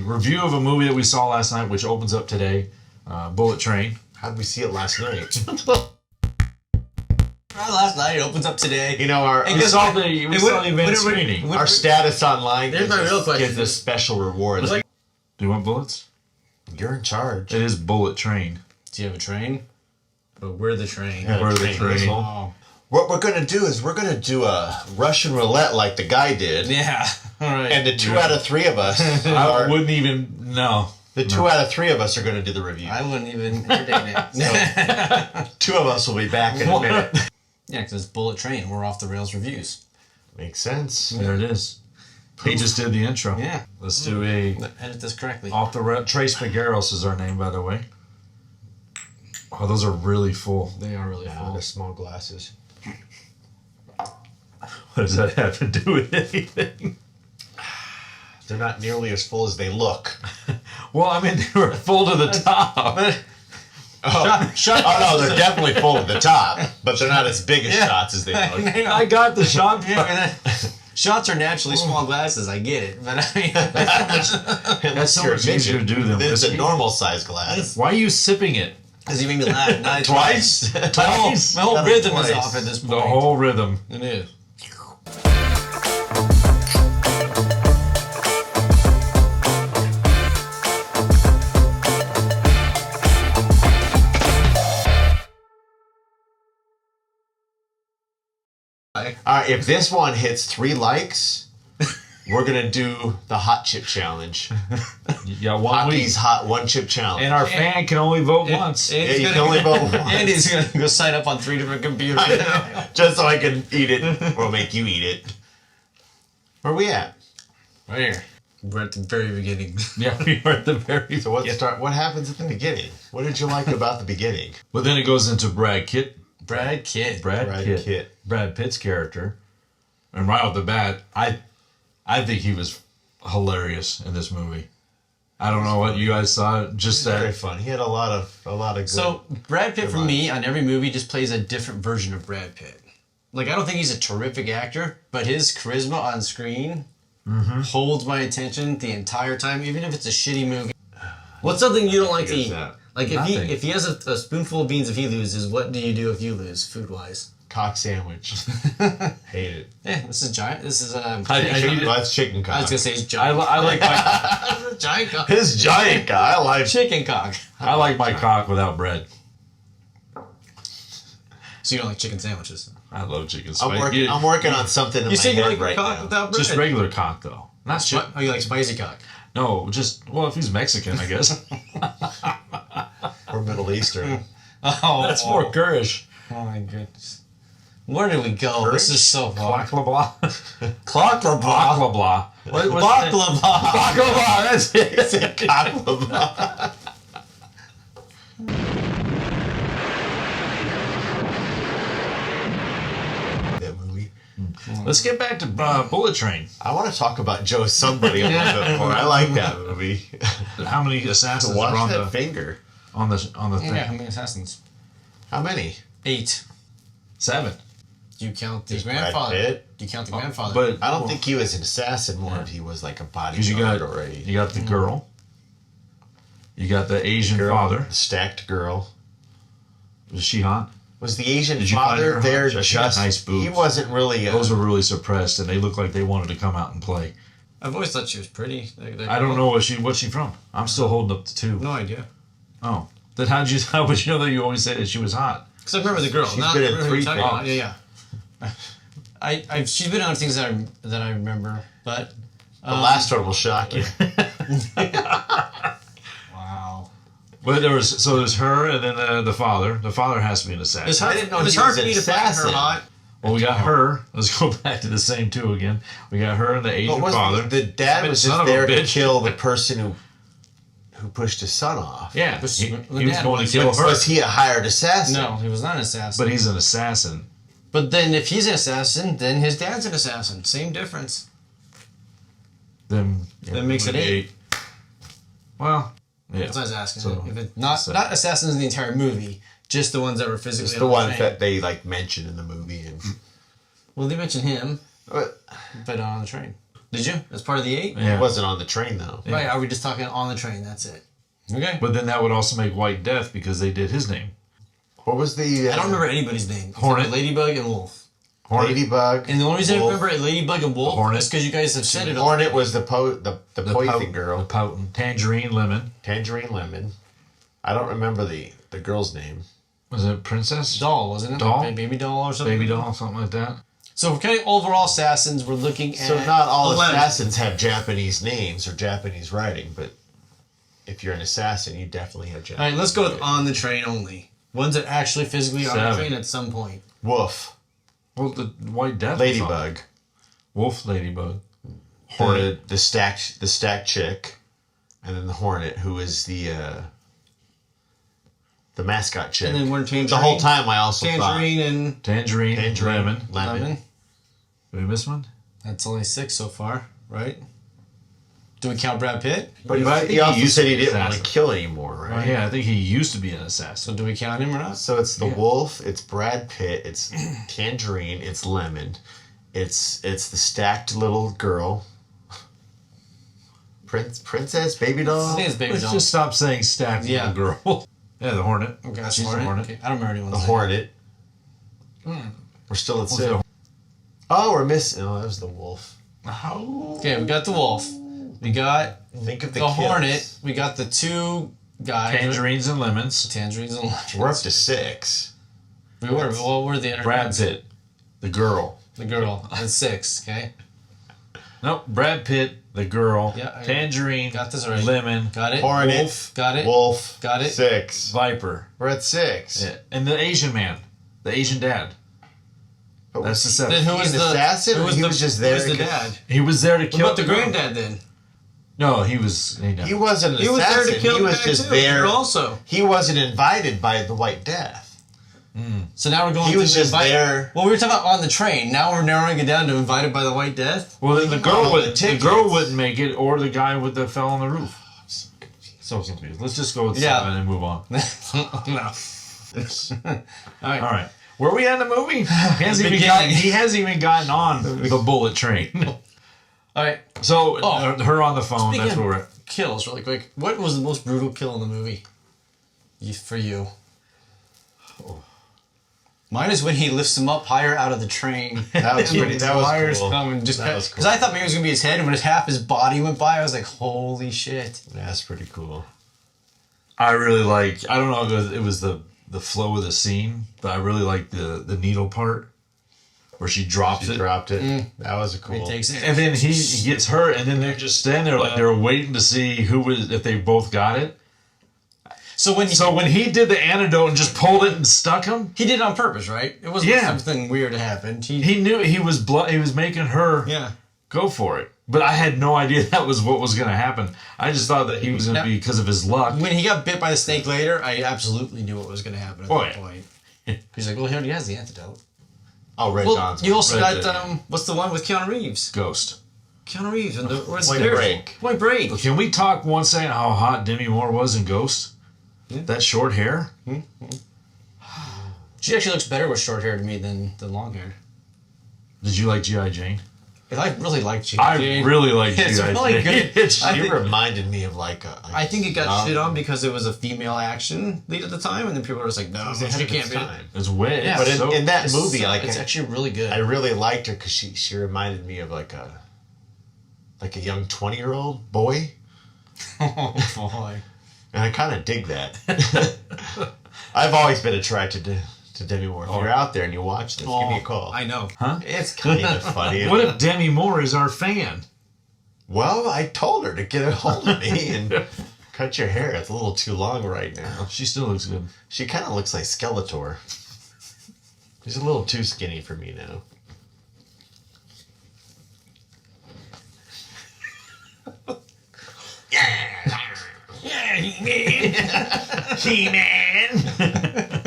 review of a movie that we saw last night, which opens up today, Bullet Train. How did we see it last night? Last night, it opens up today. You know, We saw the event screening. Our status online There's my real question. gives us special rewards. Do you want bullets? You're in charge. It is Bullet Train. Do you have a train? But we're the train. Yeah, We're the train. Oh. What we're going to do is we're going to do a Russian roulette like the guy did. Yeah. All right. And the 2 out of 3 of us I wouldn't even know. The 2 out of 3 of us are going to do the review. I wouldn't even entertain it. 2 of us will be back in a minute. Yeah, because it's Bullet Train. We're off the rails reviews. Makes sense. There it is. He just did the intro. Yeah. Let's do a Edit this correctly. off the rail. Trace Figueros is our name, by the way. Oh, those are really full. They are really Yeah, full. the small glasses. What does that have to do with anything? They're not nearly as full as they look. Well, I mean, they were full to the top. Oh, no, they're definitely full at the top, but they're not as big as shots as they look. I got the shot. Shots are naturally small glasses. I get it, but I mean, That's so much easier to do than It's a whiskey. normal size glass. Why are you sipping it? because you made me laugh. Not Twice? My whole Not rhythm twice. is off at this point. The whole rhythm. It is. Alright, if this one hits 3 likes, we're gonna do the hot chip challenge. You got 1 week. Hockey's hot 1 chip challenge. And our fan can only vote once. Yeah, you can only vote once. Andy's gonna go sign up on 3 different computers. Just so I can eat it, or make you eat it. Where are we at? Right here. We're at the very beginning. Yeah, we were at the very So what happens at the beginning? What did you like about the beginning? But then it goes into Brad Pitt. Brad Pitt. Brad Pitt. Brad Pitt's character. And right off the bat, I think he was hilarious in this movie. I don't know what you guys saw. Just Very that. fun. He had a lot of good. So Brad Pitt for Good me on every movie just plays a different version of Brad Pitt. Like I don't think he's a terrific actor, but his charisma on screen holds my attention the entire time, even if it's a shitty movie. What's something you don't like to Here's eat? that. Like Nothing. if he has a spoonful of beans, if he loses, what do you do if you lose, food wise? Cock sandwich. Hate it. Yeah, this is giant. This is That's chicken cock. I was gonna say it's I giant. like my This is giant cock. His giant guy. I like. Chicken cock. I like my cock without bread. So you don't like chicken sandwiches? I love chicken I'm spicy. working on something in You my say you head like right cock now. without bread? Just regular cock though. Not shit. Oh, you like spicy cock? No, just if he's Mexican, I guess. Or Middle Eastern. Oh, That's more Kurish. Oh my goodness. Where did we go? This is so far. Baklava. Baklava. Baklava. What's Baklava. Baklava. That's it. Cock. That movie. Let's get back to Bullet Train. I want to talk about Joe Somebody a little bit more. I like that movie. How many assassins Watch are on that the finger. thing? Yeah, how many assassins? How many? 8. 7. Do you count the Just Brad grandfather? Pitt? Do you count the grandfather? But I don't think he was an assassin. More if he was like a because bodyguard already. you got the girl. You got the Asian father. The stacked girl. Was she hot? Was the Asian Did you find her father hot? there She had just? nice boobs. He wasn't really. Those were really suppressed, and they looked like they wanted to come out and play. I've always thought she was pretty. I don't know what's she from. I'm still holding up the 2. No idea. Oh, then how would you know that you always say that she was hot? Because I remember the girl. She's not been in who 3 you're talking about. things. Yeah. She's been on things that I remember, but The last one will shock you. wow. But there's her and then the father. The father has to be an assassin. It's hard, I didn't know it was he hard was for an me to find her assassin. hot. Well, we got her. Let's go back to the same 2 again. We got her and the Asian But father. the dad was Son just of a there to bitch. kill the person who pushed his son off. Yeah, This- he the was dad going was- to kill her. Was he a hired assassin? No, he was not an assassin. But he's an assassin. But then if he's an assassin, then his dad's an assassin. Same difference. Then That makes it 8. Well, yeah. That's what I was asking. So- if it, not assassins in the entire movie, just the ones that were physically. It's the on ones train. that they mentioned in the movie. And Well, they mentioned him, but but on the train. Did you? As part of the 8? Yeah. He wasn't on the train though. Right, are we just talking on the train? That's it. Okay. But then that would also make White Death because they did his name. What was the? I don't remember anybody's name. except Hornet. Ladybug and Wolf. Hornet. Ladybug. And the only reason Wolf. I remember Ladybug and Wolf Hornet. is because you guys have said it all. Hornet was the poison girl. The potent. Tangerine Lemon. Tangerine Lemon. I don't remember the girl's name. Was it Princess? Doll, wasn't it? Doll? Baby doll or something? Baby doll, something like that. So for kind of overall assassins, we're looking at... So not all 11. assassins have Japanese names or Japanese writing, but if you're an assassin, you definitely have Japanese. All right, let's go with on the train only. Ones that actually physically on the 7. train at some point. Wolf. Well, the White Death. Ladybug. Wolf, Ladybug. Hornet. The stacked chick, and then the Hornet, who is the mascot chick. And then we're Tangerine. The whole time I also Tangerine and Tangerine. Tangerine. Lemon. Lemon. Did we miss one? That's only 6 so far, right? Do we count Brad Pitt? But But I think he also used said to he be didn't want to assassin. kill anymore, right? Yeah, I think he used to be an So assassin. do we count him or not? So it's the Yeah. Wolf, it's Brad Pitt, it's Tangerine, it's Lemon, it's the stacked little girl. Princess, baby I doll. think it's Baby Let's Doll. just stop saying stacked Yeah. little girl. Yeah, the Hornet. Okay, that's She's the Hornet. Hornet. Okay, I don't remember anyone's The name. Hornet. We're still at 6. the- Oh, we're missing. Oh, that was the Wolf. Okay, we got the Wolf. We got Think of the the kills. Hornet. We got the 2 guys. Tangerines and lemons. Tangerines and lemons. We're up to 6. We were. Well, we're the Brad Pitt. The girl. The girl. That's 6. Okay. Nope. Brad Pitt. The girl. Yeah, I Tangerine. got this already. Lemon. Got it. Hornet. Wolf. Got it. Wolf. Got it. 6. Viper. We're at 6. Yeah. And the Asian man. The Asian dad. But That's the was 7. Then who he was an the assassin, Who or was he the, was just who there was the because- dad? He was there to What kill about the girl. granddad then? No, he was. He wasn't an He was there assassin. to kill he the was guy just too. there. Also. He wasn't invited by the White Death. So now we're going. He to was just invite- there. Well, we were talking about on the train. Now we're narrowing it down to invited by the White Death. Well, then the He girl bought would. the The tickets. girl wouldn't make it, or the guy with the fell on the roof. So confused. Let's just go with Yeah. 7 and move on. No. All right. All right. Where are we at in the movie? He hasn't even gotten on the bullet train. All right. So Oh. her on the phone. Speaking That's of where we're at. kills, really quick. What was the most brutal kill in the movie? For you. Mine is when he lifts him up higher out of the train. That was And pretty. the That was wires cool. come and just That was because cool. I thought maybe it was gonna be his head, and when half his body went by, I was like, "Holy shit!" That's pretty cool. I really like. I don't know if it was the flow of the scene, but I really like the needle part where she drops She it. dropped it. That was a He cool. takes it. And then he gets hurt, and then they're just standing there like they're waiting to see if they both got it. So when he did the antidote and just pulled it and stuck him, he did it on purpose, right? It wasn't Yeah. something weird happened. he knew he was he was making her Yeah. go for it. But I had no idea that was what was going to happen. I just thought that he was going to be because of his luck. When he got bit by the snake later, I absolutely knew what was going to happen at Oh, that yeah. point. He's like, well, he already has the antidote. Oh, Red Well, Dawn's you also Red got, Dead. what's the one with Keanu Reeves? Ghost. Keanu Reeves and the where's Point the Break. Point Break. Can we talk one second how hot Demi Moore was in Ghost? Yeah. That short hair? She actually looks better with short hair to me than long hair. Did you like G.I. Jane? I really like G.I. I Jane. really like It's G.I. really Jane. good. It's- I She think- reminded me of like a. I think it got young- shit on because it was a female action lead at the time, and then people were just like, no, It was she ahead of can't its be. time. It's wet. Yeah, But So- in that It's- movie, like it's actually really good. I really liked her because she reminded me of like a young 20-year-old boy, Oh boy. and I kind of dig that. I've always been attracted to Demi Moore. If you're out there and you watch this, give me a call. I know. It's kind of funny. What if Demi Moore is our fan? Well, I told her to get a hold of me and cut your hair. It's a little too long right now. She still looks good. She kind of looks like Skeletor. She's a little too skinny for me now. Yeah, He-Man. He-Man.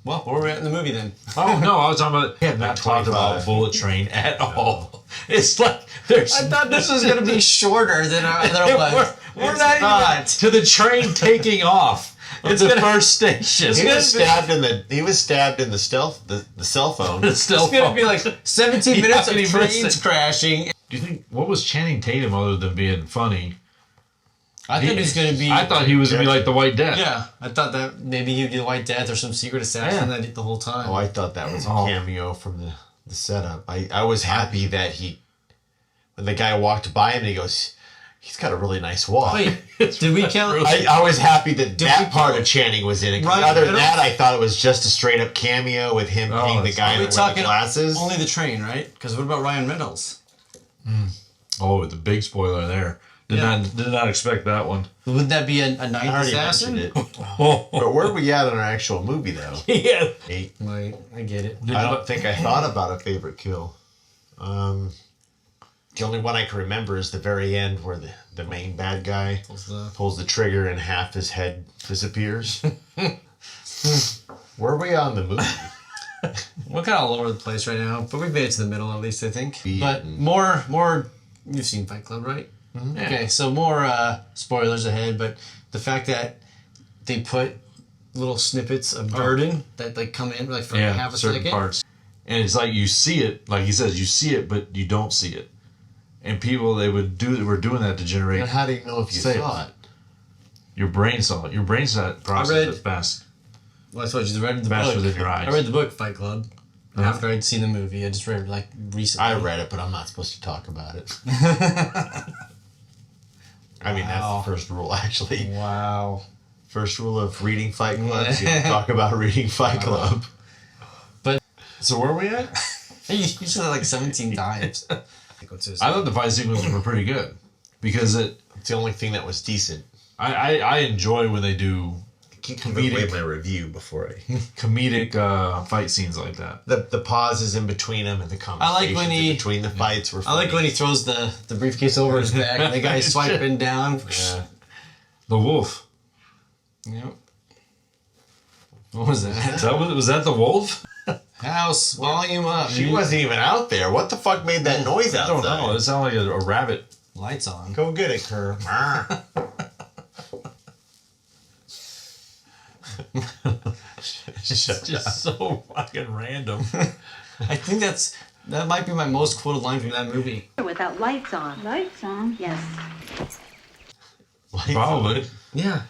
Well, where were we at in the movie then? Oh, no, I was talking about... We have not talked about Bullet Train at all. It's like there's... I thought this was going to be shorter than I was. We're It's not even to the train taking off. It's the first station. He was stabbed in the stealth the cell phone. It's gonna be like 17 minutes of he missed trains it. crashing. Do you think what was Channing Tatum other than being funny? I thought he was gonna be. I thought he was gonna be like the White Death. Yeah, I thought that maybe he'd be the White Death or some secret assassin that did the whole time. Oh, I thought that was a cameo from the setup. I was happy that when the guy walked by him and he goes, he's got a really nice walk. Wait, did we count? I was happy that part of Channing was in it. 'Cause Right, other than that, I thought it was just a straight up cameo with him being the guy with the glasses. Only the train, right? Because what about Ryan Reynolds? Oh, the big spoiler there. Did not expect that one. Wouldn't that be a ninth I already assassin? mentioned it. But where are we at in our actual movie, though? Yeah. 8. Right, I get it. I don't think I thought about a favorite kill. The only one I can remember is the very end where the main bad guy pulls the trigger and half his head disappears. Where are we on the movie? We're kind of all over the place right now, but we've made it to the middle at least, I think. Yeah. But more. You've seen Fight Club, right? Mm-hmm. Okay, so more spoilers ahead, but the fact that they put little snippets of burden that like come in like for half a certain second. parts, and it's like you see it, like he says, you see it, but you don't see it. And people were doing that to generate. And how do you know if you saw it? Your brain saw it. Your brain saw it. Processed it fast. Well, I told you, I read the Faster book. than your eyes. I read the book Fight Club after I'd seen the movie. I just read it like recently. I read it, but I'm not supposed to talk about it. I mean, that's the first rule, actually. Wow. First rule of reading Fight Club: you don't talk about reading Fight Club. But So where are we at? you said that like 17 times. I thought the fight sequences were pretty good because It's the only thing that was decent. I enjoy when they do Give away my review before comedic fight scenes like that. the pauses in between them and the conversations when between the fights were I funny. like when he throws the briefcase over his back and the guy's swiping down. Yeah. The wolf. Yep. What was that? Was that the wolf? House, volume up. She wasn't even out there. What the fuck made that noise I outside? don't know. It sounded like a rabbit. Lights on. Go get it, Kerr. It's just so fucking random. I think that might be my most quoted line from that movie. Without lights on. Lights on? Yes. Probably. Yeah.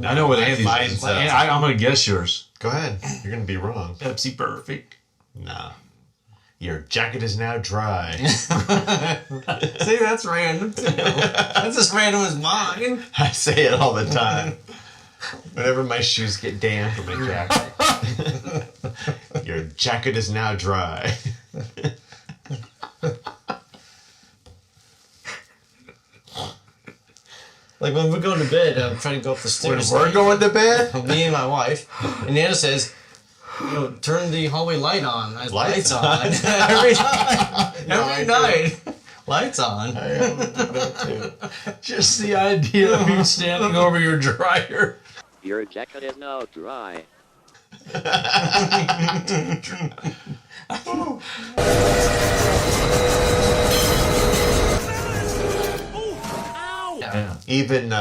I know what Andy's. mine's, I'm gonna guess yours. Go ahead. You're gonna be wrong. Pepsi Perfect. Nah. Your jacket is now dry. See, that's random too. That's as random as mine. I say it all the time. Whenever my shoes get damp or my jacket. Your jacket is now dry. Like when we're going to bed, I'm trying to go up the When stairs. we're going to bed? Me and my wife, and Nana says, turn the hallway light on. Lights on. Every night. Every night. Lights on. Just the idea of you standing over your dryer. Your jacket is now dry. Yeah. Even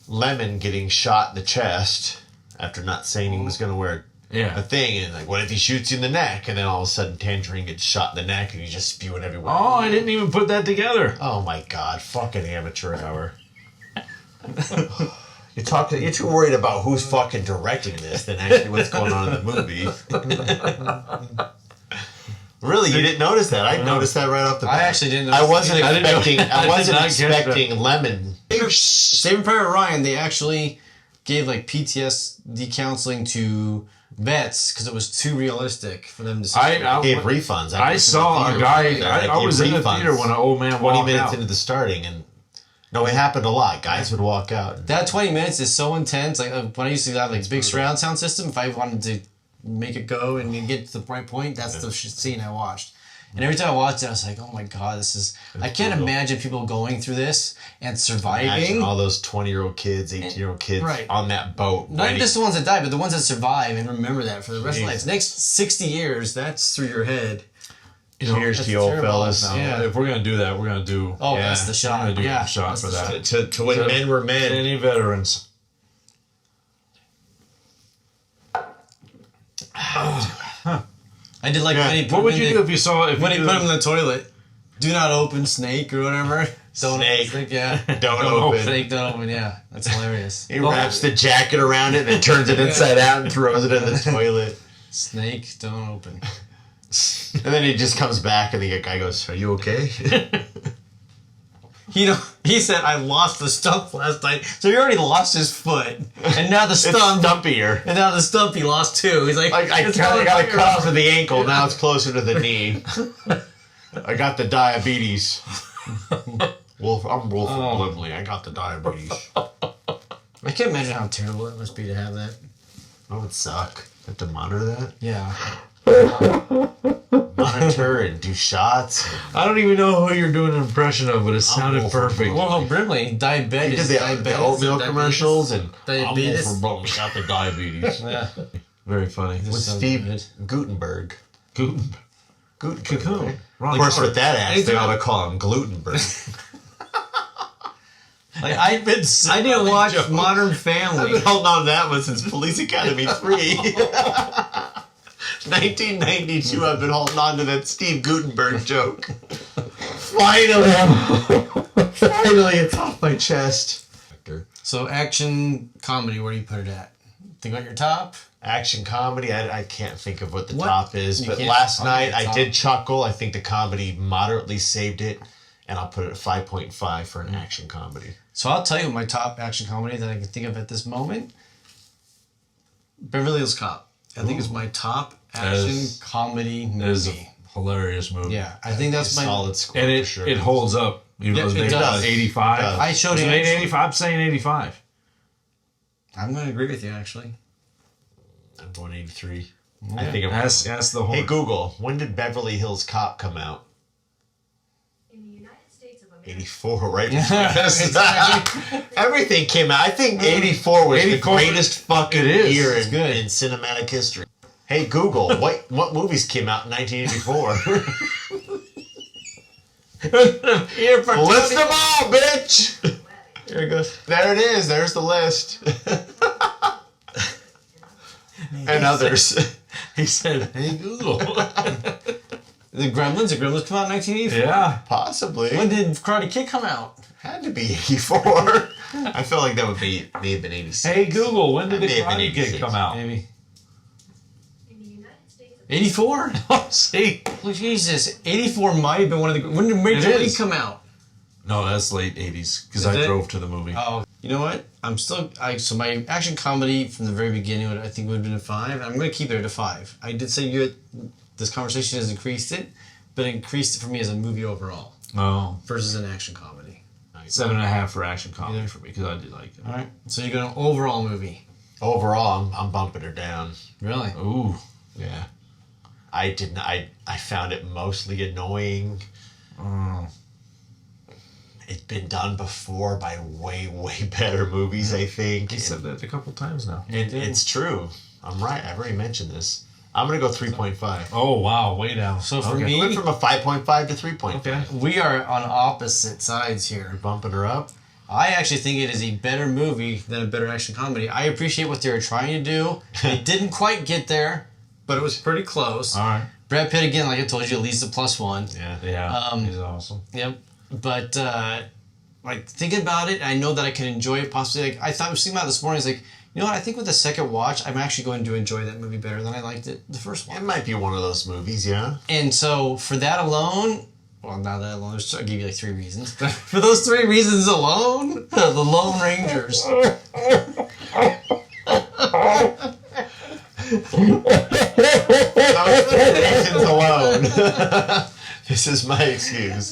Lemon getting shot in the chest after not saying he was going to wear a thing. And like, what if he shoots you in the neck? And then all of a sudden Tangerine gets shot in the neck and he's just spewing everywhere. Oh, I didn't even put that together. Oh my God. Fucking amateur hour. You're too worried about who's fucking directing this than actually what's going on in the movie. Really, you didn't notice that? I noticed that right off the bat. I actually didn't I notice wasn't I didn't expecting. know- I wasn't I did not catch expecting Lemon. Saving Private Ryan, they actually gave like PTSD counseling to vets because it was too realistic for them to see. Gave refunds. I saw a guy. I was in the theater when an old man 20 walked minutes out. into the starting, and no, it happened a lot. Guys would walk out. That 20 minutes is so intense. Like when I used to have like big surround sound system, if I wanted to make it go and get to the right point, that's the scene I watched. And every time I watched it, I was like, "Oh my God, this is." I can't imagine people going through this and surviving. Imagine all those 20-year-old kids, 18-year-old kids on that boat. Not waiting. just the ones that die, but the ones that survive and remember that for the rest of life. Next 60 years, that's through your head. Cheers to you old terrible. fellas. Yeah. If we're gonna do that, we're gonna do. Oh, that's the shot. I'm gonna do Yeah, a shot that's for the that. To when men were men. Any veterans? I did like when he put What would him you in do the- if you saw if when you he put him in the toilet? Do not open snake or whatever. Don't Snake. Open, yeah. Don't open. Snake, don't open. Yeah, that's hilarious. He wraps the jacket around it and then turns it inside out and throws it in the toilet. Snake, don't open. And then he just comes back and the guy goes, "Are you okay?" He said, I lost the stump last night. So he already lost his foot. And now the It's stump. stumpier. And now the stump he lost too. He's like, I it's got going to higher. cut off to the ankle. Now it's closer to the knee. I got the diabetes. I'm Wolfram Blimley. I got the diabetes. I can't imagine how terrible it must be to have that. Oh, it would suck. Have to monitor that. Yeah. Monitor and do shots. I don't even know who you're doing an impression of, but it sounded Wolfram perfect. Well, Brimley, He diabetes. did the diabetes, oatmeal diabetes. commercials and Diabetes. I'm Wolfram Blimley. Got the diabetes. Yeah. Very funny. With So Steve good. Gutenberg. Gutenberg. Gutenberg. Wrong Of course, color. with that ass, they ought to call him Glutenberg. Like I didn't watch Modern I've Family. been holding on to that one since Police Academy 3. 1992, I've been holding on to that Steve Gutenberg joke. Finally, it's off my chest. So action comedy, where do you put it at? Think about your top. Action comedy, I can't think of what the What? top is, You but can't- last okay, night I top. did chuckle. I think the comedy moderately saved it, and I'll put it at 5.5 for an action comedy. So I'll tell you my top action comedy that I can think of at this moment. Beverly Hills Cop. I think is my top action is- comedy It is a movie. hilarious movie. Yeah, I think that's It's my. solid score And for it sure. it holds up. Even Yeah, though it's it made does. 85. It does. I showed Is him. it 85? I'm saying 85. I'm going to agree with you, actually. I'm going 83. I think I'm. That's the whole. Hey Google, when did Beverly Hills Cop come out? In the United States of America. 84, right? Exactly. Everything came out. I think 84 was 84 the greatest fucking it is. year It's good. in cinematic history. Hey Google, what movies came out in 1984? Here for List them all, bitch! Here it goes. There it is. There's the list. And others. He said, "Hey Google." The Gremlins. The Gremlins come out in 1984. Yeah. Possibly. When did Karate Kid come out? Had to be 84. I feel like that may have been 86. Hey Google, when did the May have been Karate Kid 86. come out? Maybe. In the United States of 84? Oh, see. Well, Jesus. 84 might have been one of the. When did Major It League is. come out? No, that's late 80s because Is I it? drove to the movie. Oh, you know what? So my action comedy from the very beginning, I think would have been a 5. I'm going to keep it at a 5. I did say this conversation has increased it, but it increased it for me as a movie overall Oh, versus an action comedy. 7.5 for action comedy Yeah. for me because I did like it. All right. So you're going overall movie. Overall, I'm bumping her down. Really? Ooh. Yeah. I didn't. I found it mostly annoying. Oh. It's been done before by way better movies, I think. He said that a couple times now. It's true. I'm right. I've already mentioned this. I'm gonna go 3.5. Oh, wow. Way down. So for Okay. me- We went from a 5.5 to 3.5. Okay. We are on opposite sides here. Bumping her up. I actually think it is a better movie than a better action comedy. I appreciate what they were trying to do. They didn't quite get there, but it was pretty close. All right. Brad Pitt, again, like I told you, at least a +1. Yeah. Yeah. He's awesome. Yep. But, like, thinking about it, I know that I can enjoy it possibly. Like, I was thinking about it this morning. It's like, you know what? I think with the second watch, I'm actually going to enjoy that movie better than I liked it the first It one. might be one of those movies, yeah. And so, for that alone, well, not that alone, I'll give you like 3 reasons. But for those 3 reasons alone, the Lone Rangers. Those reasons alone. This is my excuse.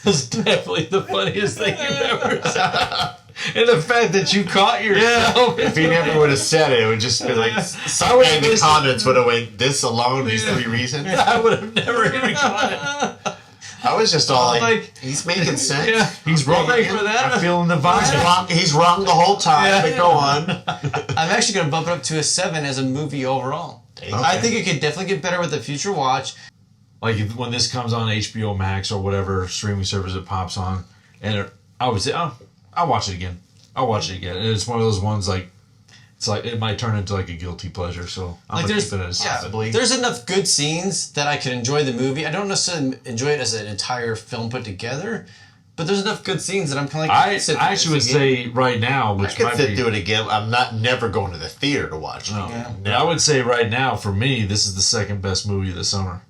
That's definitely the funniest thing you've ever said. And the fact that you caught yourself. If he never would have said it, it would just be like someone in the comments would have went, "This alone, these 3 reasons." I would have never even caught it. I was just all like, like, "He's making sense." Yeah, he's wrong for that. I'm feeling the vibe. He's wrong the whole time. But go on. I'm actually going to bump it up to a 7 as a movie overall. I think it could definitely get better with a future watch. Like when this comes on HBO Max or whatever streaming service it pops on, and I would say, "Oh, I'll watch it again. I'll watch it again." And it's one of those ones like it's like it might turn into like a guilty pleasure. So I'm gonna keep it as there's enough good scenes that I can enjoy the movie. I don't necessarily enjoy it as an entire film put together, but there's enough good scenes that I'm kind of like. I actually would say right now, which I could might sit be, through it again. I'm never going to the theater to watch it. No. I would say right now, for me, this is the second best movie of the summer.